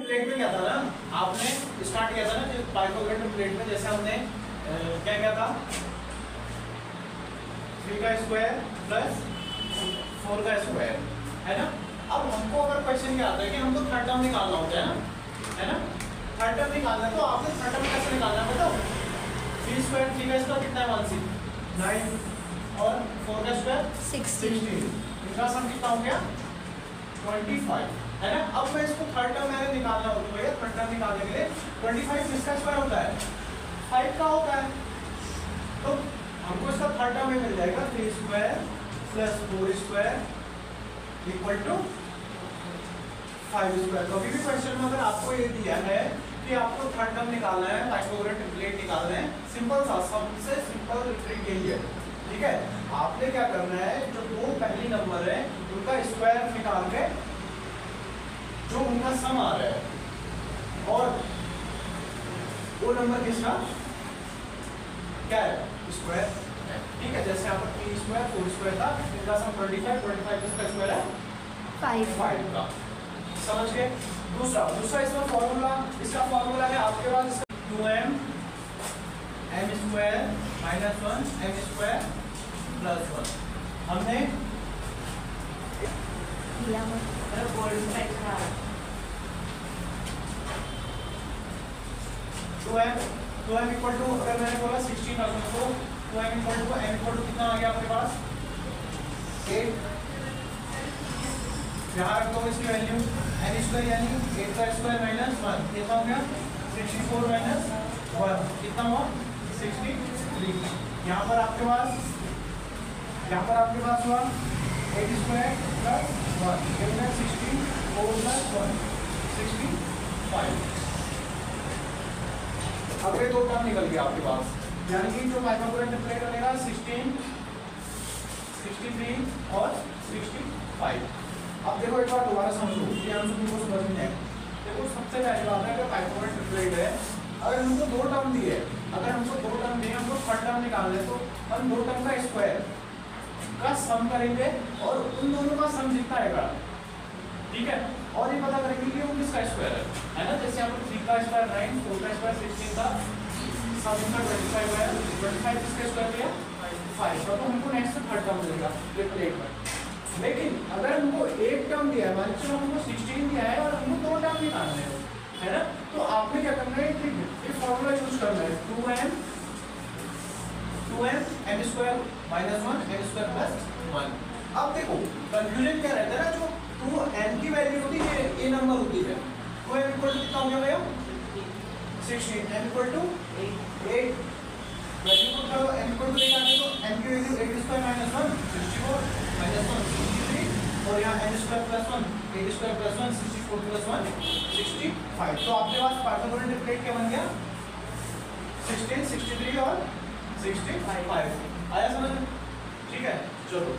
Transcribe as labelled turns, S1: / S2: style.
S1: Triplet में क्या था ना, आपने स्टार्ट किया था ना पाइथागोरस ट्रिपलेट में, जैसे हमने क्या क्या था 3 का स्क्वायर प्लस 4 का स्क्वायर, है ना। अब हमको अगर क्वेश्चन क्या आता है कि हमको थर्ड टर्म निकालना होता है ना, थर्ड टर्म निकालना है, तो आपने थर्ड टर्म कैसे निकालना है बताओ। 3 स्क्वायर 3 का स्क्वायर कितना है 1 9 और 4 का स्क्वायर 16, इनका सम कितना हो गया 25, है ना। अब मैं इसको थर्ड टर्म मैंने निकालना होता है भैया, थर्ड टर्म निकालने के लिए 25 किसका स्क्वायर होता है 5 का होता है, तो हमको इसका थर्ड टर्म में मिल जाएगा 3 square plus 4 square equal to 5 square. कभी भी क्वेश्चन में अगर आपको ये दिया है कि आपको थर्ड टर्म निकालना है, पाइथागोरस ट्रिपलेट निकालना है, सिंपल सा, सबसे सिंपल ट्रिक यही है, ठीक है। आपने क्या करना है, जो दो पहली नंबर है उनका स्क्वायर निकाल के जो उनका सम आ रहा है और वो नंबर किसका क्या है स्क्वायर, ठीक है। जैसे यहाँ पर 3 स्क्वायर 4 स्क्वायर था, इनका सम 25 इसका स्क्वायर है 5 का, समझ गए। दूसरा इसका फॉर्मूला, इसका फॉर्मूला है आपके पास 2m m square minus 1 m square plus 1, हमने 2m इक्वल टू, अगर मैंने बोला 16 रखो तो 2m equal to m equal to कितना आ गया आपके पास 8, यहाँ रख दो इसकी वैल्यू n स्क्वायर यानी 8 का स्क्वायर माइनस 1 कितना हो गया 64 माइनस 1 कितना हुआ 63। यहाँ पर आपके पास हुआ 8 स्क्वायर प्लस 1 कितना 64 प्लस 1 65। अब ये दो टर्म निकल गया आपके पास, यानी कि जो पाइथागोरस ट्रिपलेट बनेगा 16 63 और 65। अब देखो एक बार दोबारा समझो, ये हम सबको समझ में आए। देखो सबसे पहली बात है कि पाइथागोरस ट्रिपलेट है, अगर हमको दो टर्म दिए, हमको थर्ड टर्म निकालना है, तो हम दो टर्म का स्क्वायर का सम करेंगे और उन दोनों का सम जितना आएगा, ठीक है, और ये पता करेंगे कि वो किसका स्क्वायर है ना। जैसे यहाँ पर 3 का स्क्वायर 9, 4 का स्क्वायर 16 था, सम इनका 25 है, 25 किसका स्क्वायर दिया 5 का, तो हमको नेक्स्ट थर्ड टर्म मिलेगा ट्रिपलेट में। लेकिन अगर हमको एक टर्म दिया है, मान लो हमको 16 दिया है और हमको दो टर्म निकालने हैं, है ना, तो आपने क्या करना है कि ये फॉर्मूला यूज करना है 2m m square minus 1 m square plus 1। अब देखो कंफ्यूजन क्या रहता है ना, जो 2m की वैल्यू होती है ये नंबर होती है, 2m इक्वल टू कितना हो गया भैया 16, m इक्वल टू 8, वैल्यू को उठाओ m इक्वल टू निकालने को m की वैल्यू 8 स्क्वायर माइनस 1 64 माइनस 1 63 और यहाँ n square plus 1 8 square plus 1 64 plus 1 65। तो आपके पास पाइथागोरस ट्रिपलेट क्या बन गया 16 63 और 65 आया समझ में, ठीक है। चलो